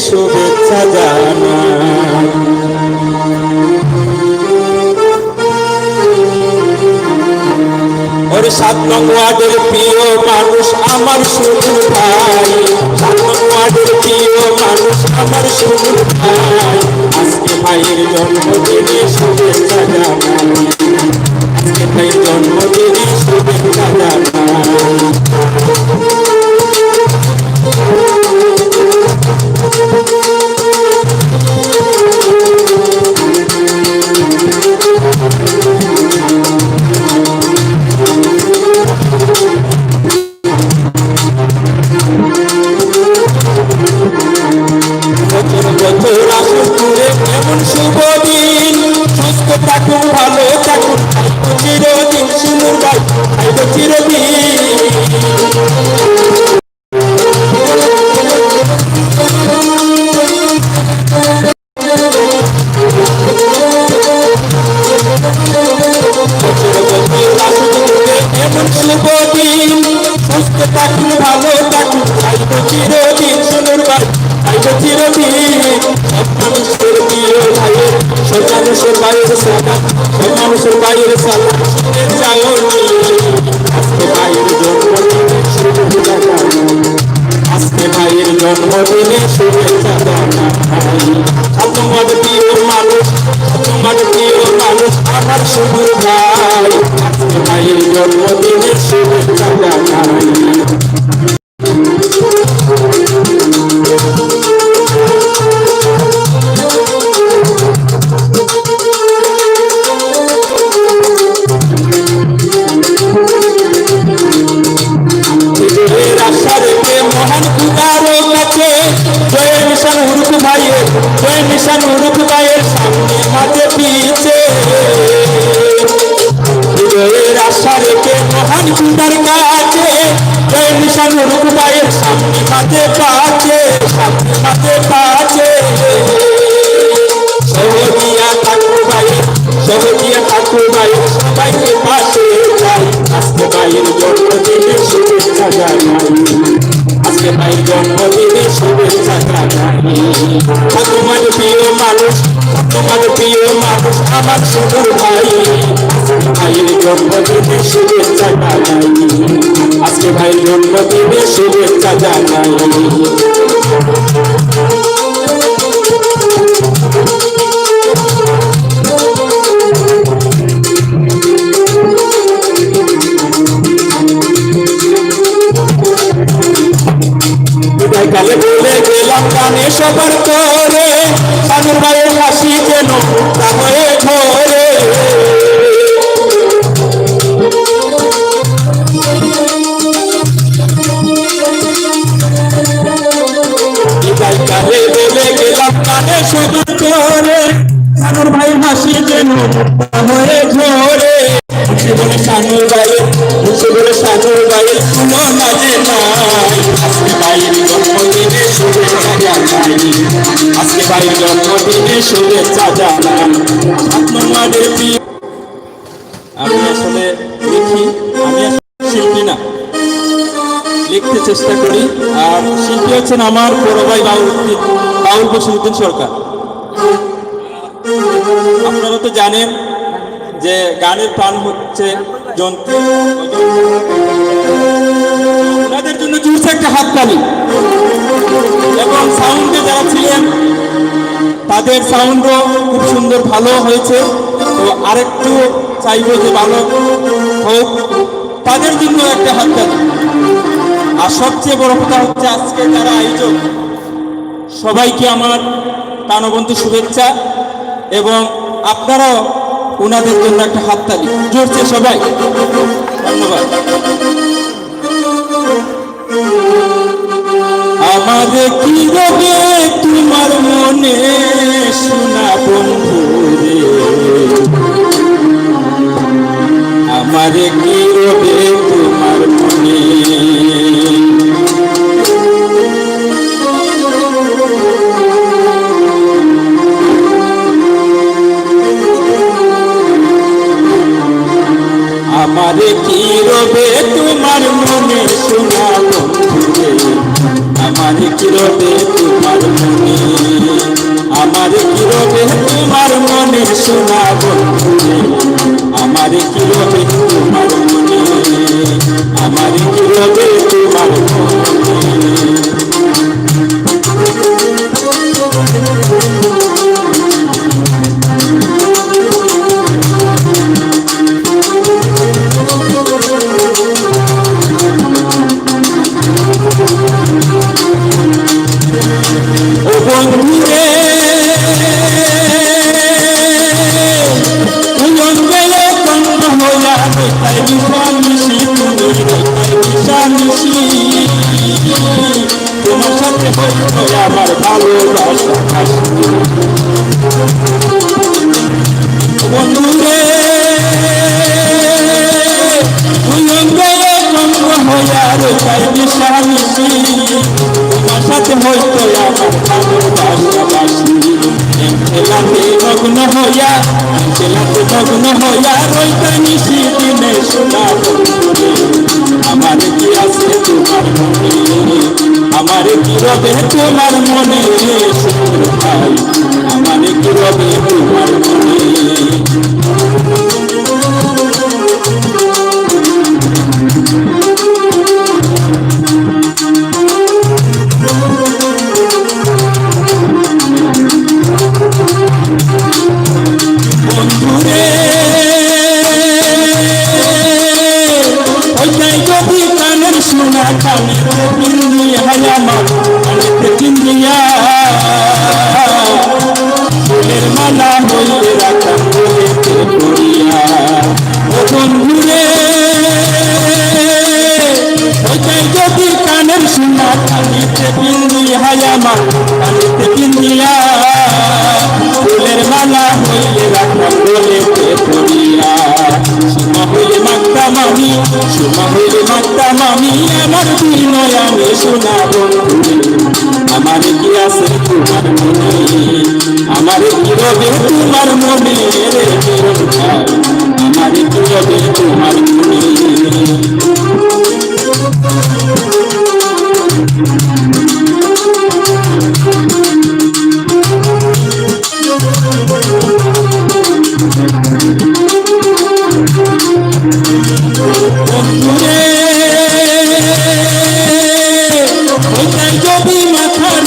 শুভেচ্ছা জানাই। ওর 7 নং ওয়ার্ডের প্রিয় মানুষ আমার শুধু ভাই, 7 নং ওয়ার্ডের প্রিয় মানুষ আমার শুধু ভাই। আজকে ভাইয়ের জন্মদিনে শুভেচ্ছা জানাই, আজকে ভাইয়ের জন্মদিনে শুভেচ্ছা জানাই। এমন শুভ দিন, সুস্থ থাকুন, ভালো থাকুন, চিরদিন সুন্দর ভাই, চিরদিন। এমন শুভ দিন, সুস্থ থাকুন, ভালো থাকুন, চিরদিন সুন্দর ভাই, চিরদিন। মানুষের প্রিয় ভাইয়ের, সব মানুষের বাইরে সালাম, সব মানুষের বাইরে সালাম, আজকে ভাইয়ের জন্মদিনে শুভেচ্ছা জানাই, আজকে ভাইয়ের জন্মদিনে শুভেচ্ছা জানাই। তোমার প্রিয় মানুষ, তোমার প্রিয় মানুষ আমার শুভ ভাই, আজকে ভাইয়ের জন্মদিনে শুভেচ্ছা জানাই। মহান খুদার কাছে জয় মিশন উরুক ভাইয়ের, জয় মিশন উরুক ভাইয়ের সামনে মাঝে পিছে, হৃদয়ের আশা রেখে মহান খুদার কাছে জয় মিশন উরুক ভাইয়ের সামনে মাঝে পাচ্ছে, সামনে মাঝে পাচ্ছে। সহজিয়া ঠাকুর ভাইয়ের, সহজিয়া ঠাকুর ভাইয়ের সবাইকে পাশে চাই, আজকে ভাইয়ের জন্মদিনে শুভেচ্ছা জানাই, আজকে ভাইয়ের জন্মদিনে শুভেচ্ছা জানাই। তোমার প্রিয় মানুষ, তোমার প্রিয় মানুষ আমার শুধু ভাই, ভাইয়ের জন্মদিনে শুভেচ্ছা জানাই, আজকে ভাইয়ের জন্মদিনে শুভেচ্ছা জানাই। কালে বলে গেলাম গানে সবার করে, সানুর ভাইয়ের হাসি যেন হয়ে ঘরে। কালে বলে গেলাম গানে সবার করে, সানুর ভাইয়ের হাসি যেন হয়ে ঘরে। বলে সানুর ভাইয়ের, বলে সানুর ভাইয়ের কোনো মাঝে নাই, আজকে ভাইয়ের জন্মদিনে শুভেচ্ছা জানাই, আজকে ভাইয়ের জন্মদিনে শুভেচ্ছা জানাই। আপনাদের প্রিয়, আমি আসলে লিখি, আমি আসলে শিল্পী না, লিখতে চেষ্টা করি। আর শিল্পী হচ্ছেন আমার বড় ভাই বাউল বসিরউদ্দিন সরকার। আপনারা তো জানেন যে গানের প্রাণ হচ্ছে যন্ত্র, ওনাদের জন্য জুড়ছে একটা হাততালি। এবং সাউন্ডে যারা ছিলেন তাদের সাউন্ডও খুব সুন্দর, ভালো হয়েছে। তো আরেকটু চাইবো যে ভালো হোক, তাদের জন্য একটা হাততালি। আর সবচেয়ে বড় কথা হচ্ছে আজকে যারা আয়োজক, সবাইকে আমার প্রাণবন্ত শুভেচ্ছা, এবং আপনারাও ওনাদের জন্য একটা হাততালি জোরছে সবাই। ধন্যবাদ। আমাদের কি রবে তোমার মনে শোনা বন্ধু রে, আমাদের কি রবে তোমার মনে, আমারে কি রবে তোমার মনে শোনা বন্ধু রে, আমারে কি রবে তোমার মনে। আমার কি রবে তোমার মনে সোনা বন্ধুরে, আমার কি রবে তোমার মনে, আমার কি রবে তোমার মনে। ও বন্ধুরে তোমার সাথে হইতো আমার ভালোবাসা বন্ধুরে, তোমার সাথে হইতো আমার ভালোবাসাবাসি। খেলাতে মগ্ন হইয়া, খেলাতে মগ্ন হইয়া রইতা নিশি দিনে সোনা বন্ধুরে, আমার কি আছে তোমার মনে, আমার কি রবে তোমার মনে সুন্দর ভাই, আমার কি রবে তোমার মনে। বন্ধুরে ওইটাই যদি কানের শোনা কানে পিন্দি হায়ামা কানেতে পিন্দিয়া ফুলের মালা হইলে রাখাম বলেতে করিয়া। ও বন্ধুরে ওইটাই যদি কানের শোনা কানেতে পিন্দি হায়ামা কানেতে পিন্দিয়া ফুলের মালা হইলে রাখাম বলেতে করিয়া। সুমা হইলে মাগতাম আমি, সুমা হইলে মাগতাম আমি আমার বিনয় আমি সোনা বন্ধুরে, আমার কি আছে তোমার মনে, আমার কি রবে তোমার মনে রে কিরণ ভাই, আমার কি রবে তোমার মনে। বন্ধুরে ওইটাই যদি মাথার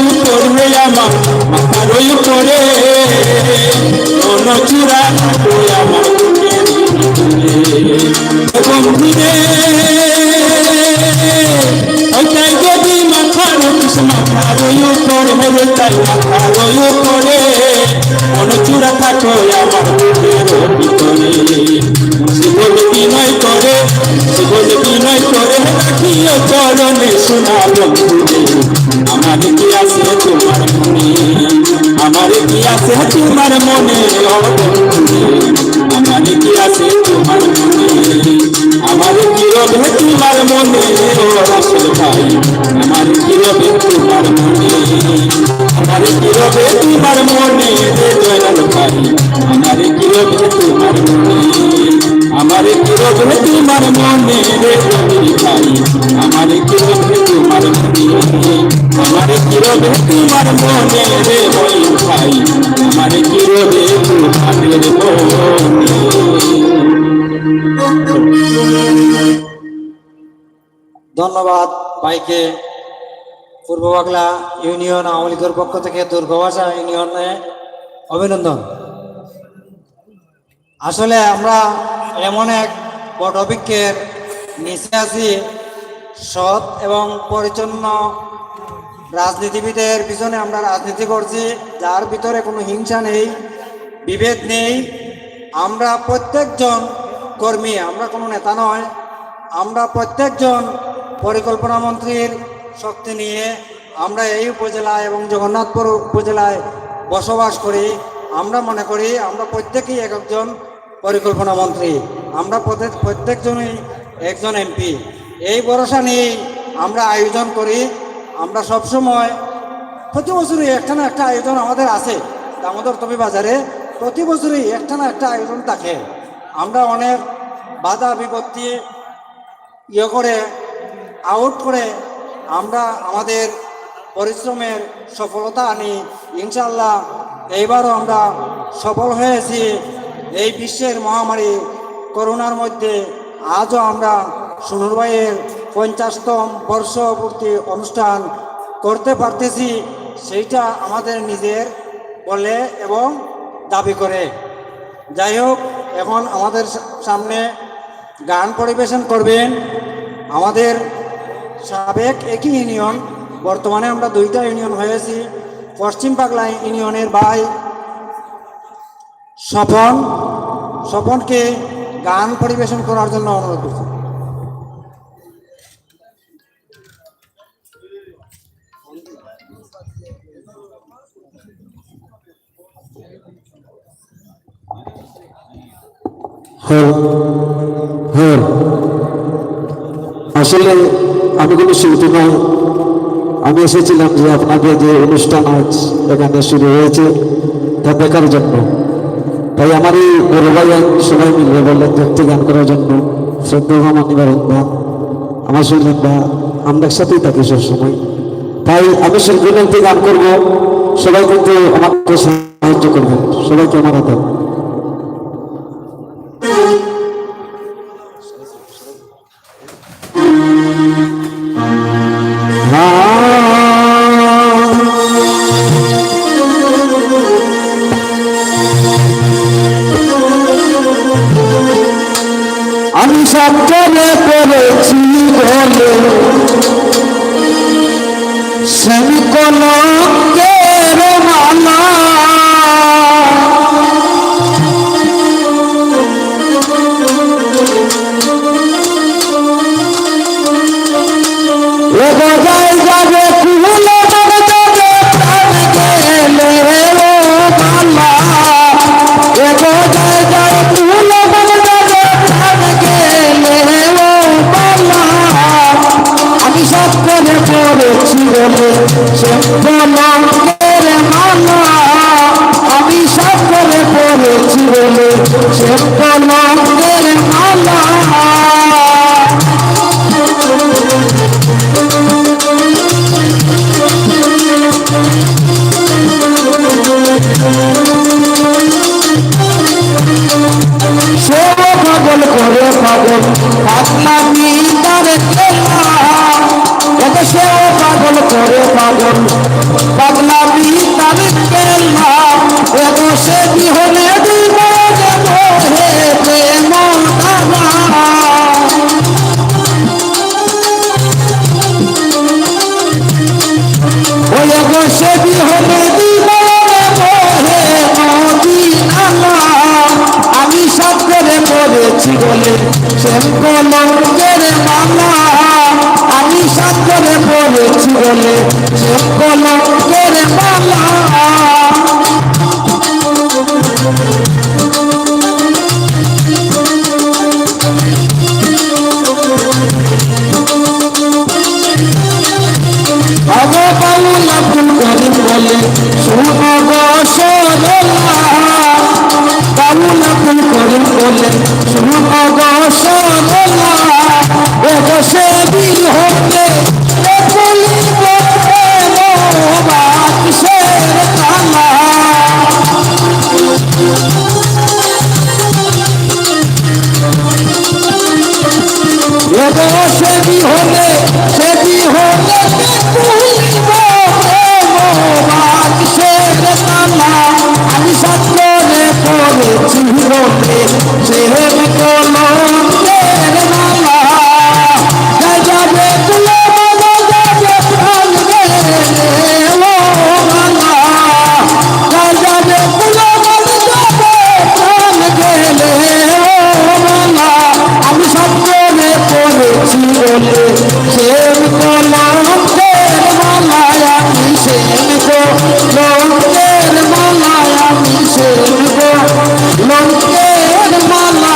উপরে আমার, মাথার উপরে কোন চূড়া থাকো আমার বুকের ভিতরে। বন্ধুরে ওইটাই যদি মাথার উপরে তাই মাথার উপরে কোন চূড়া থাকো আমার বুকের ভিতরে। জীবন বিনয় করে, জীবন বিনয় করে রাখিও চরণে সোনা বন্ধুরে, আমার কি আছে তোমার মনে, আমার কি আছে তোমার মনে। ও বন্ধুরে আমার কি আছে তোমার মনে, আমার কি রবে তোমার মনে। ও রাসেল ভাই আমার কি রবে তোমার মনে, আমার কি রবে তোমার মনে রে জয়নাল ভাই, আমার কি রবে তোমার মনে, আমার কি রবে তোমার মনে রে জমির ভাই, আমার কি রবে তোমার মনে, আমার কি রবে তোমার মনে রে ময়ূর ভাই, আমার কি রবে তোমার মনে। ধন্যবাদ ভাইকে। পূর্ব বাংলা ইউনিয়ন আওয়ামী লীগের পক্ষ থেকে দুর্গাভাষা ইউনিয়নে অভিনন্দন। আসলে আমরা এমন এক বট বৃক্ষের নিচে আছি, সৎ এবং পরিচ্ছন্ন রাজনীতিবিদের পিছনে আমরা রাজনীতি করছি, যার ভিতরে কোনো হিংসা নেই, বিভেদ নেই। আমরা প্রত্যেকজন কর্মী, আমরা কোনো নেতা নয়, আমরা প্রত্যেকজন পরিকল্পনা মন্ত্রীর শক্তি নিয়ে আমরা এই উপজেলায় এবং জগন্নাথপুর উপজেলায় বসবাস করি। আমরা মনে করি আমরা প্রত্যেকেই এক একজন পরিকল্পনা মন্ত্রী, আমরা প্রত্যেকজনই একজন এমপি। এই ভরসা নিয়ে আমরা আয়োজন করি। আমরা সবসময় প্রতি বছরই একটা না একটা আয়োজন আমাদের আছে। দামোদর তপি বাজারে প্রতি বছরই একটা না একটা আয়োজন থাকে। আমরা অনেক বাধা বিপত্তি করে আউট করে আমরা আমাদের পরিশ্রমের সফলতা আনি। ইনশাল্লাহ এইবারও আমরা সফল হয়েছি। এই বিশ্বের মহামারী করোনার মধ্যে আজও আমরা সুনুর ভাইয়ের 50তম বর্ষপূর্তি অনুষ্ঠান করতে পারতেছি, সেইটা আমাদের নিজের বলে এবং দাবি করে। যাই হোক, এখন আমাদের সামনে গান পরিবেশন করবেন আমাদের সাবেক একই ইউনিয়ন, বর্তমানে আমরা 2টা ইউনিয়ন হয়েছি, পশ্চিম পাগলা ইউনিয়নের ভাই স্বপনকে গান পরিবেশন করার জন্য অনুরোধ করছি। আসলে আমি কোনো শিল্পী নয়, আমি এসেছিলাম যে আপনাকে যে অনুষ্ঠান আজ এখানে শুরু হয়েছে তা দেখার জন্য। তাই আমার এই বড় ভাই সবাই মিলে বললেন দেখতে গান করার জন্য। শ্রদ্ধা মানিবারন্দা, আমার সুন্দা, আমরা একসাথেই থাকি সবসময়। তাই আমি শিল্পীতে গান করবো, সবাই কিন্তু আমাকে সাহায্য করবেন। সবাইকে আমার হাতে আমি সব করে করেছি বলে স্বামী কলঙ্কের মালা, ও বাজায় যাবে কুলে যাবে প্রাণ গেলে ও মালা, ও বাজায় যাবে কুলে যাবে প্রাণ গেলে ও মালা। আমি সব করে পড়েছি বলে সে কলঙ্কের মালা, আমি সব করে পড়েছি বলে সে কলঙ্কের মালা। সে পাগল করে পাগল পাগলা মিটার খেলা, এত সে পাগল করে পাগল পাগলা মিটার খেলা, এত সে বিহনে দিব হে প্রেম দানা। ওই এত সে বিহনে দিব হে মদিনা। আমি সব করে পড়েছি বলে সে কলঙ্কের মালা, আমি সব করে পড়েছি বলে সে কলঙ্কের মালা। বাউল আব্দুল করিম বলে শোনো গো সরলা, বাউল আব্দুল করিম বলে শোনো গো সরলা, ও সে বীর হতে বলিব কিসের কালা। সে বিহনে সে বিহনে বলিব কিসের কালা। আমি সব করে পড়েছি বলে সে কলঙ্কের মালা। যাবে তুলে যাবে প্রাণ গেলে ও মালা, যাবে তুলে যাবে প্রাণ গেলে ও মালা। আমি সব করে পড়েছি বলে সে কলঙ্কের মালায়, আমি সে কলঙ্কের মালায়, আমি সে কলঙ্কের মালা।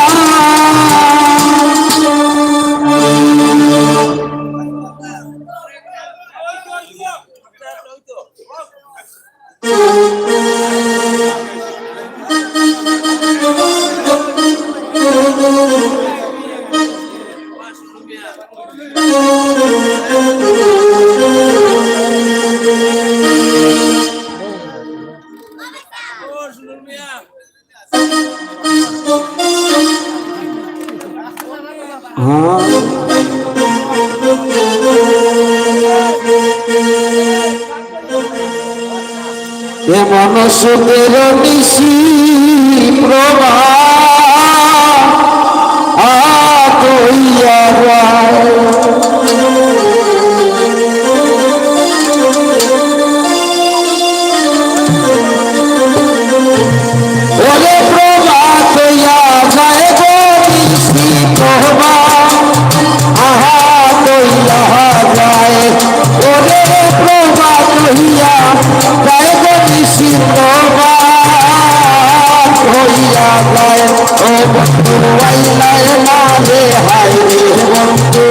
এমন সুখের নিশি প্রভা কইয়া যায় ওরে প্রভা কইয়া যায় গো নিশি প্রভা কইয়া যায় ওরে প্রভা কইয়া যায় গো নিশি প্রভা কইয়া যায় ও বন্ধু আইলাই না রে হাই রে বন্ধু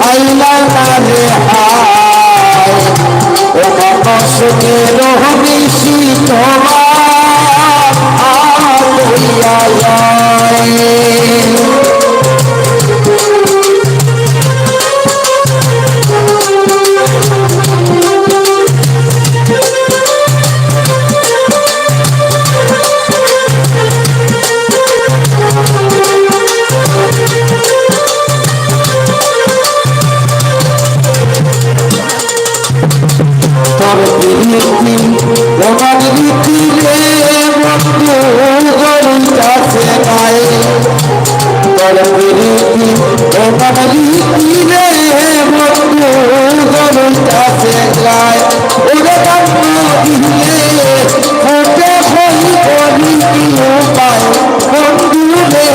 আইলাই না রে হাই ও মনসুকের নিশি প্রভা কইয়া যায় তোর প্রীতি আমার রীতি রে বন্ধু গরুর কাছে নাই তোর প্রীতি আমার রীতি রে বন্ধু গরুর কাছে যায় ওরে বন্ধু দিলে ফোটে হই করি কি উপায় বন্ধু রে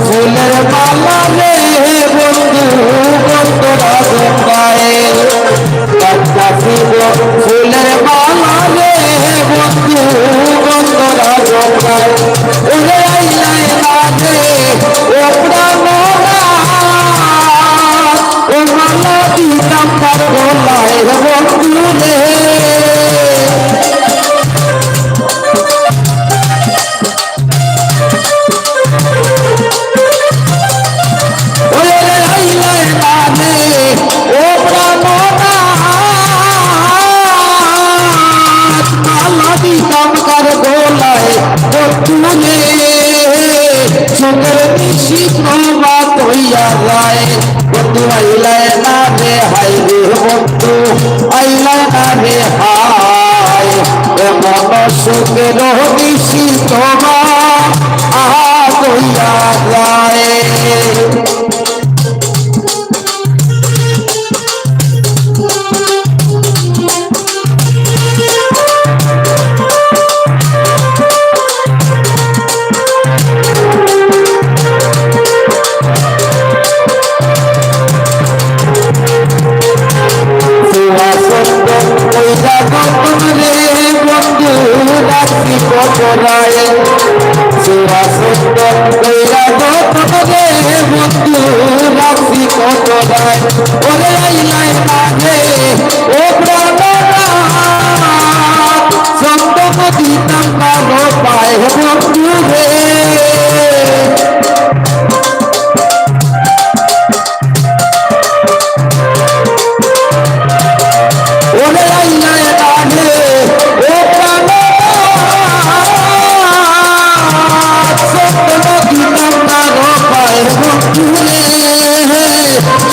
ফুলের মালা রে বন্ধু বন্ধুরা গঙ্গায় ফুলের মালা রে বন্ধু বন্ধুরা গঙ্গায় ওরে আইলাই না রে ও প্রাণ ও মালা দিতাম তার গলায় বন্ধু রে বন্ধু আইলাই না রে হাই রে বন্ধু আইলাই না রে হাই এমন সুখের নিশি তোমা কইয়া যায়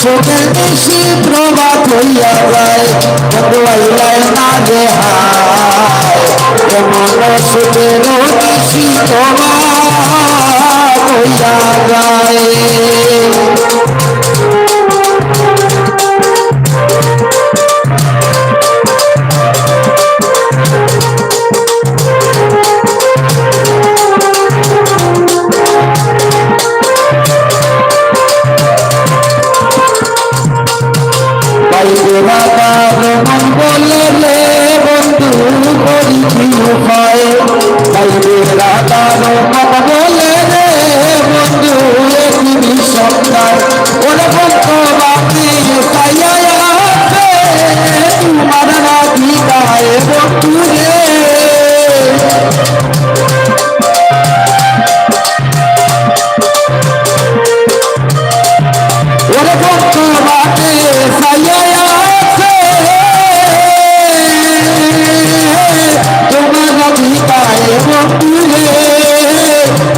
সুখের নিশি প্রভা কইয়া যায় বন্ধু আইলাই না রে হায় এমন সুখের নিশি প্রভা কইয়া যায় হয় বাইরে রাতানো মন বলে রে বন্ধু একই সন্ধ্যায় ওরে বন্ধু বাকি সাইয়া আছে তোমার নাকি গায়ে বন্ধু রে ওরে বন্ধু বাকি সাইয়া আছে তোমার নাকি গায়ে বন্ধু রে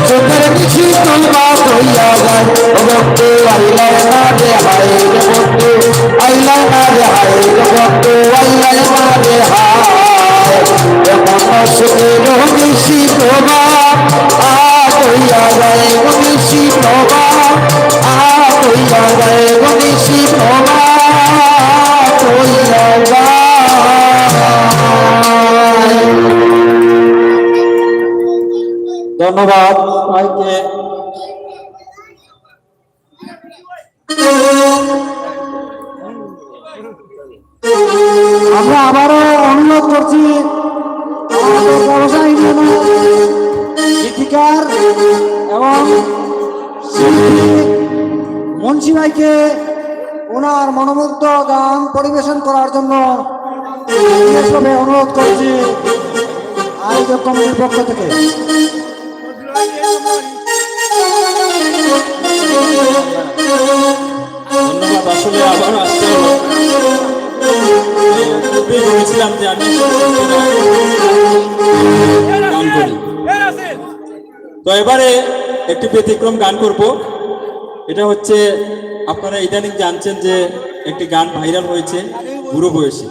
চোখের মিছি তোমা কইয়া যায় ও বন্ধু আইলা না রে হায় রে বন্ধু আইলা না রে হায় রে বন্ধু আইলা না রে হায় এমন সুখের মিছি তোমা কইয়া যায় মিছি তোমা কইয়া যায় মিছি তোমা কইয়া যায় ধন্যবাদ সবাইকে। আমরা আবারও অনুরোধ করছি আমাদের ব্যবসায়ী ইউনিয়নের গীতিকার এবং শিল্পী মুন্সি ভাইকে ওনার মনোমুগ্ধ গান পরিবেশন করার জন্য বিশেষভাবে অনুরোধ করছি আয়োজক কমিটির পক্ষ থেকে। ধন্যবাদ। আসলে আবার আসতে হলো, বলেছিলাম যে আমি গান করি, তো এবারে একটি ব্যতিক্রম গান করব। এটা হচ্ছে আপনারা ইদানিং জানছেন যে একটি গান ভাইরাল হয়েছে বুড়ো বয়সী।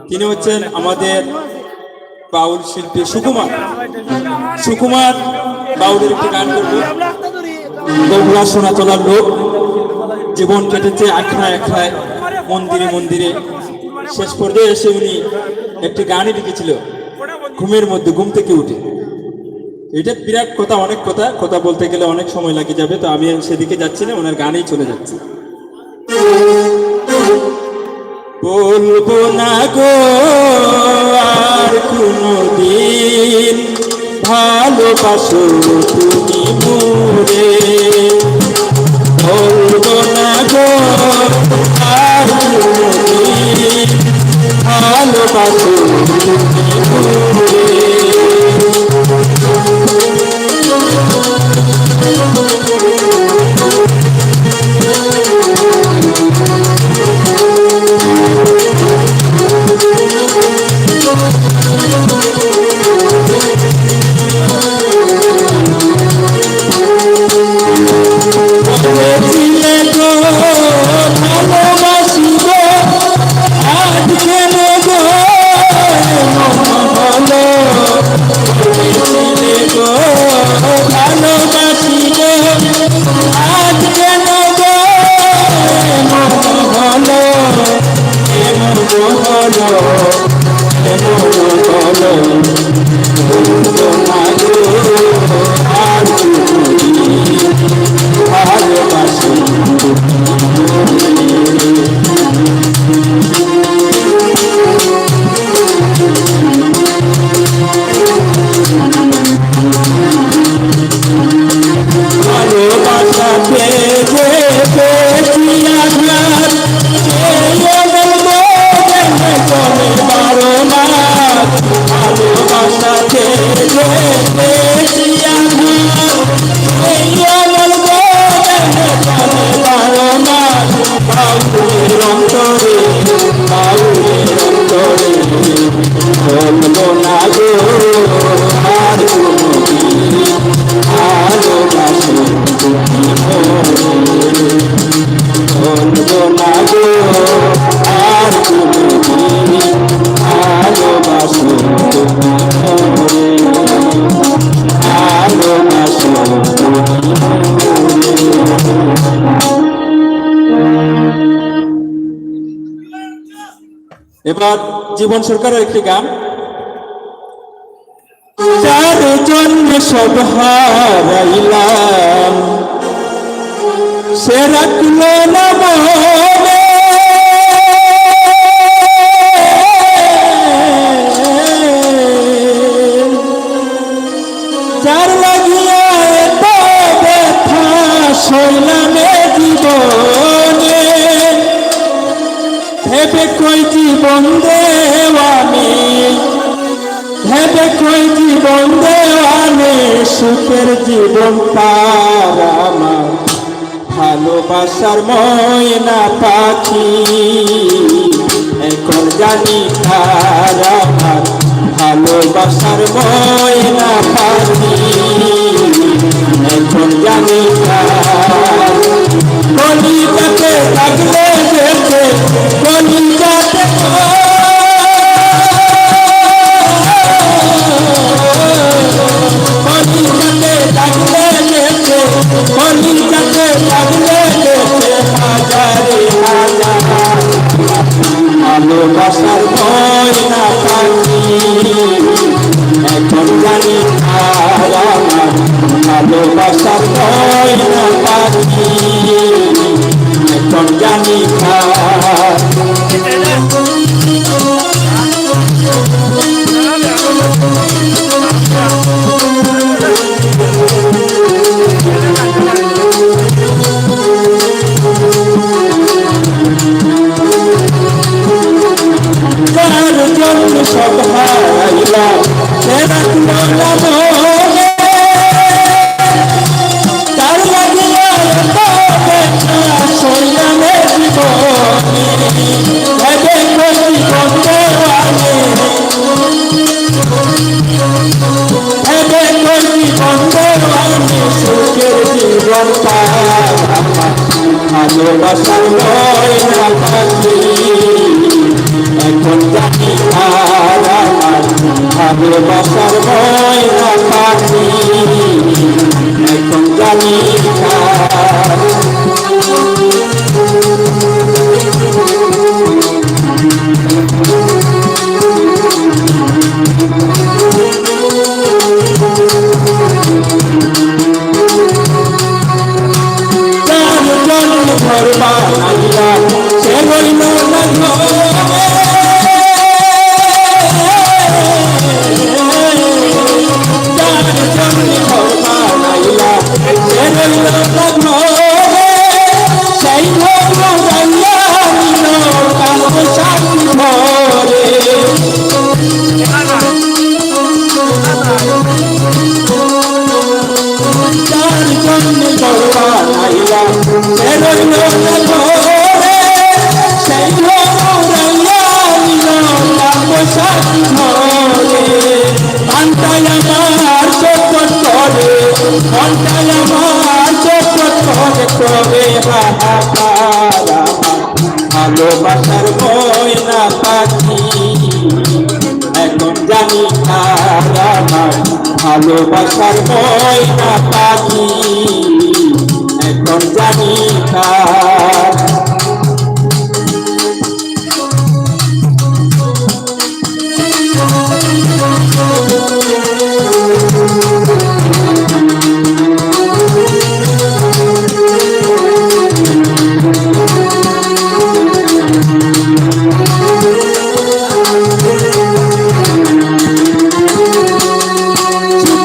তিনি হচ্ছেন আমাদের বাউল শিল্পী সুকুমার। সুকুমার বাউলের একটি গান করব। বগুড়া সোনা চলার লোক, জীবন কেটেছে আখড়ায় আখড়ায়, মন্দিরে মন্দিরে। শেষ পর্যায়ে এসে উনি একটি গানই লিখেছিল ঘুমের মধ্যে, ঘুম থেকে উঠে। এটা বিরাট কথা, অনেক কথা বলতে গেলে অনেক সময় লাগে যাবে, তো আমি সেদিকে যাচ্ছি না, ওনার গানেই চলে যাচ্ছি। বলবো না গো আর কোনদিন ভালোবাসো তুমি মোরে, বলবো না গো আর কোনদিন ভালোবাসো তুমি মোরে। এবার জীবন সরকারের একটি গান। যার জন্য সব হারাইলাম সে রাখল না মনে, জীবন দেওয়ানি, হ্যাঁ দেখোই জীবন দেওয়ানি, সুখের জীবন পার আমার ভালোবাসার ময়না পাখি। এখন জানি কার আমার ভালোবাসার ময়না পাখি, এখন জানি কার। কলিজাতে লাগলে যেতে, কলিজাতে কলিজাতে লাগলে যেতে, কলিজাতে লাগলে যেতে হাজারে হাজার ভালোবাসার ময়না পাখি। এখন জানি আর আমার ভালোবাসার ময়না পাখি, এখন জানি আর। যার জন্য সব হারাইলাম সে রাখলো না মনে, তার লাগিয়া এত ব্যথা সইলামে জীবনে, ভেবে করি বন্ধে আনে, ভেবে করি বন্ধে আনে, সুখের জীবন পার আমার ভালোবাসার ময়না পাখি। এখন জানি আর আমার ভালোবাসার ময়না পাখি, এখন জানি আর। যার জন্য ঘর বানাইলাম সে রইল না ঘরে, যার জন্য ঘর বানাইলাম সে রইল না ঘরে, সেই ঘর বানাইয়া নিল কালো সাথী ঘরে। যার জন্য ঘর বানাইলাম সে রইল না ঘরে, সেই ঘর বানাইয়া নিল কালো সাথী ঘরে। মনটাই আমার চোখট করে, মনটাই আমার চোখট করে, কবে হাহাকার আমার ভালোবাসার ময়না পাখি। এখন জানি আর আমার ভালোবাসার ময়না পাখি, এখন জানি কার।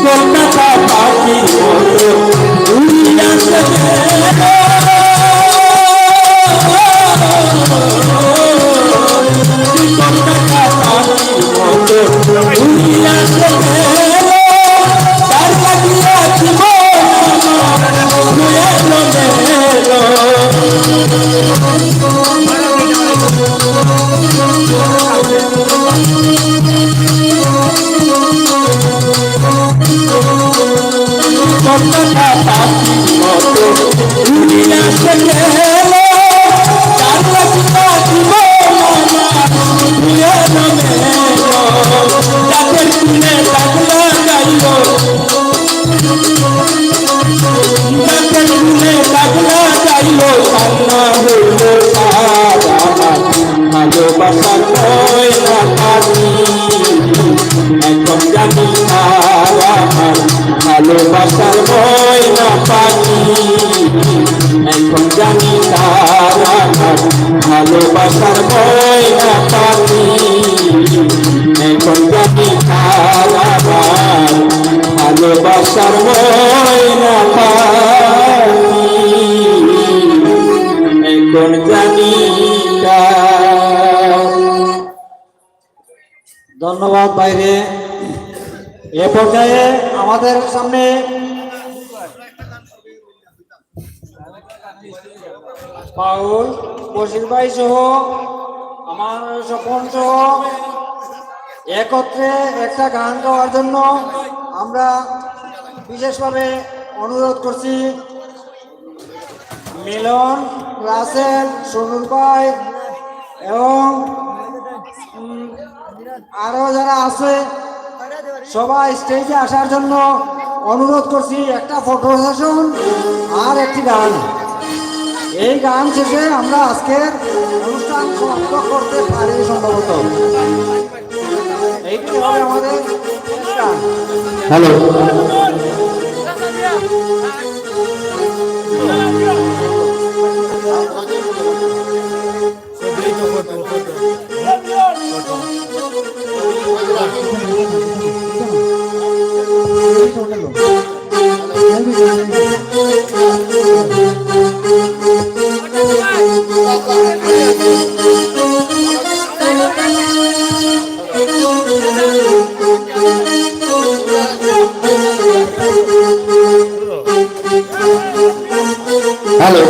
কলকাতা পাখির মতো উড়িয়া কলকাতা পাখির মতো উড়িয়া তার লাগিয়া জীবন কলকাতা পাখির মতো উড়িয়া গেল, তার লাগিয়া জীবন গাছের ফুলে লাগলা গাইল, গাছের ফুলে লাগলা গাইল, কান্না হইল সার আমার ভালোবাসার ময়না পাখি। এখন জানি আর আমার ভালোবাসার ময়না পাখি, এখন জানি আর আমার ভালোবাসার ময়না পাখি, এখন জানি আর আমার ভালোবাসার ময়না পাখি, এখন জানি। ধন্যবাদ বাইরে। এ পর্যায়ে আমাদের সামনে পাউল বশির ভাই সহ আমার স্বপন সহ একত্রে একটা গান গাওয়ার জন্য আমরা বিশেষভাবে অনুরোধ করছি। মিলন, রাসেল, সোনুর ভাই এবং আরো যারা আছে সবাই স্টেজে আসার জন্য অনুরোধ করছি। একটা ফটো সেশন আর একটি গান, এই গান শেষে আমরা আজকের অনুষ্ঠান সমাপ্ত করতে পারি সম্ভবত। এইটি হবে আমাদের গান। হ্যালো, হ্যালো,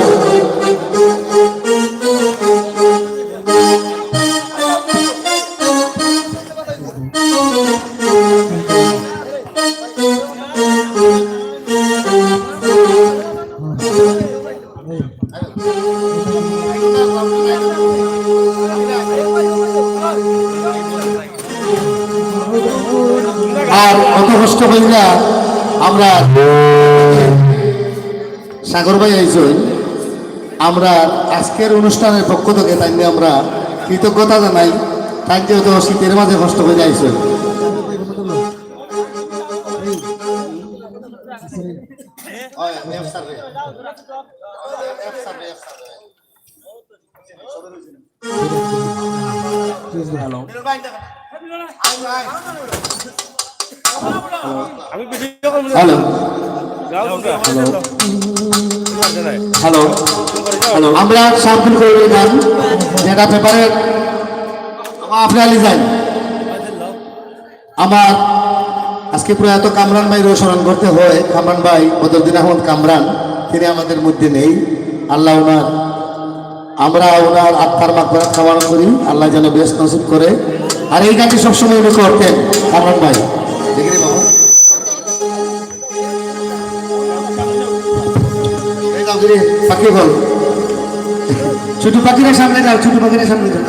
আর অত কষ্ট করি না আমরা সাগর ভাই আইসই আমরা আজকের অনুষ্ঠানের পক্ষ থেকে তাই আমরা কৃতজ্ঞতা জানাই। তাই যেহেতু শীতের মাঝে কষ্ট করে আইসই। হ্যালো, হ্যালো, হ্যালো, আমরা সাম্পুল করে গান যেটা পেপারের আপনি আলি যাই। আমার আজকে প্রয়াত কামরান ভাই স্মরণ করতে হয়। কামরান ভাই বদরুদ্দিন আহমদ কামরান, তিনি আমাদের মধ্যে নেই। আল্লাহ ওনার, আমরা ওনার আত্মার মাগফিরাত কামনা করি, আল্লাহ যেন বেশ নসিব করে। আর এই গানটি সবসময় উনি করতেন কামরান ভাই। দেখি বাবু পাখি বল, ছোট পাখিরা সামনে যাও, ছোট পাখিরা সামনে যাও।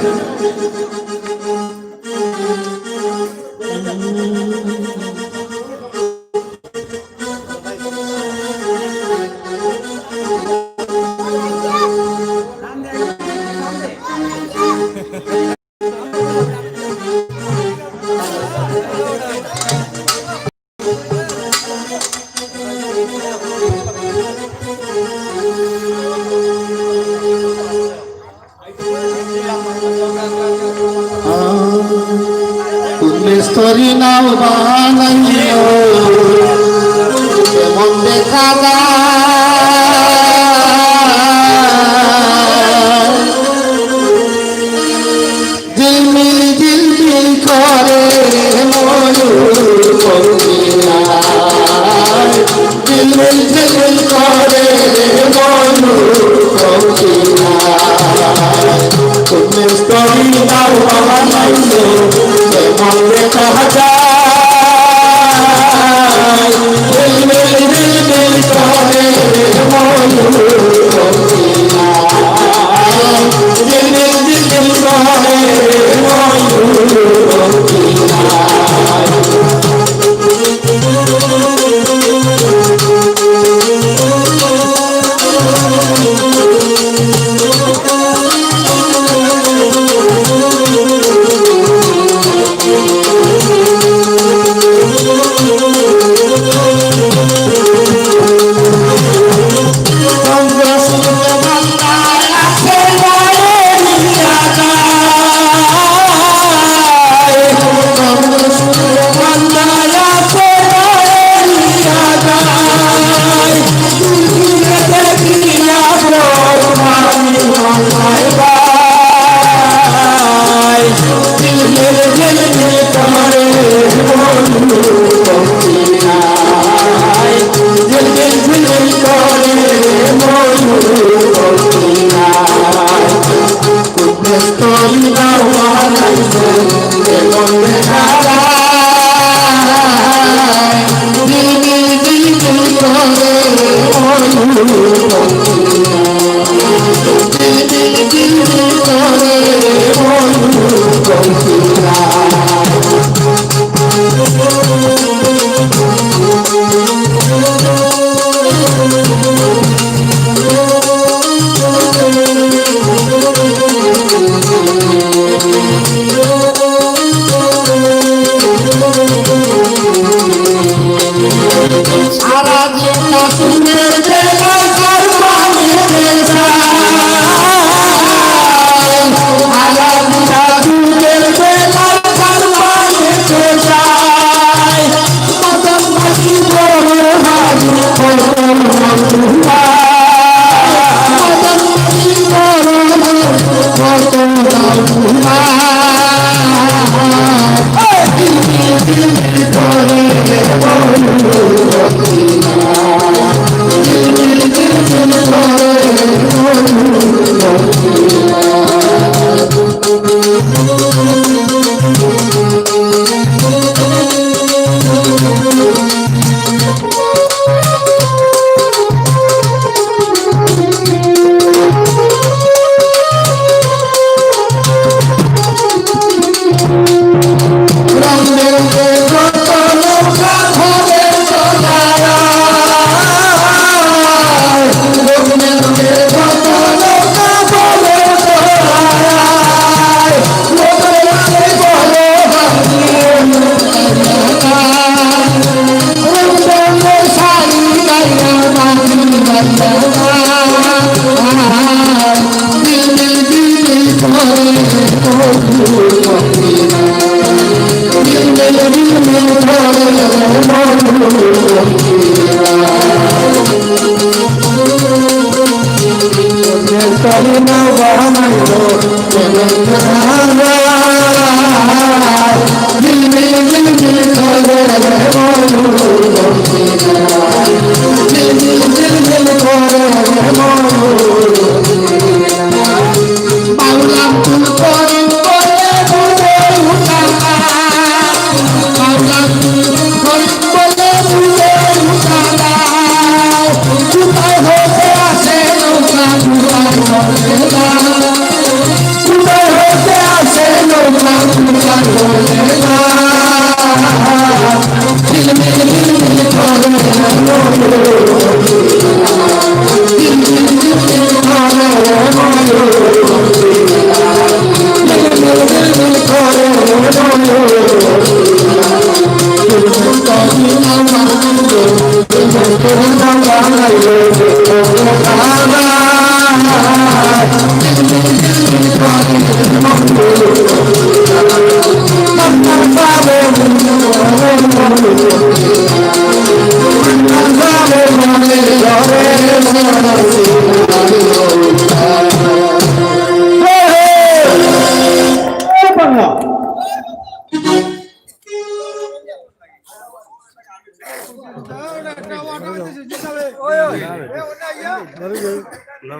স্তরি নাও বানাইও কেমন দেখা যায়, ঝিলমিল ঝিলমিল করে ময়ূর পঙ্খিরায়, ঝিলমিল ঝিলমিল করে ময়ূর পঙ্খিরায়। তুমি স্তরি নাও বানাইও কেমন দেখা যায়, ঝিলমিল ঝিলমিল করে না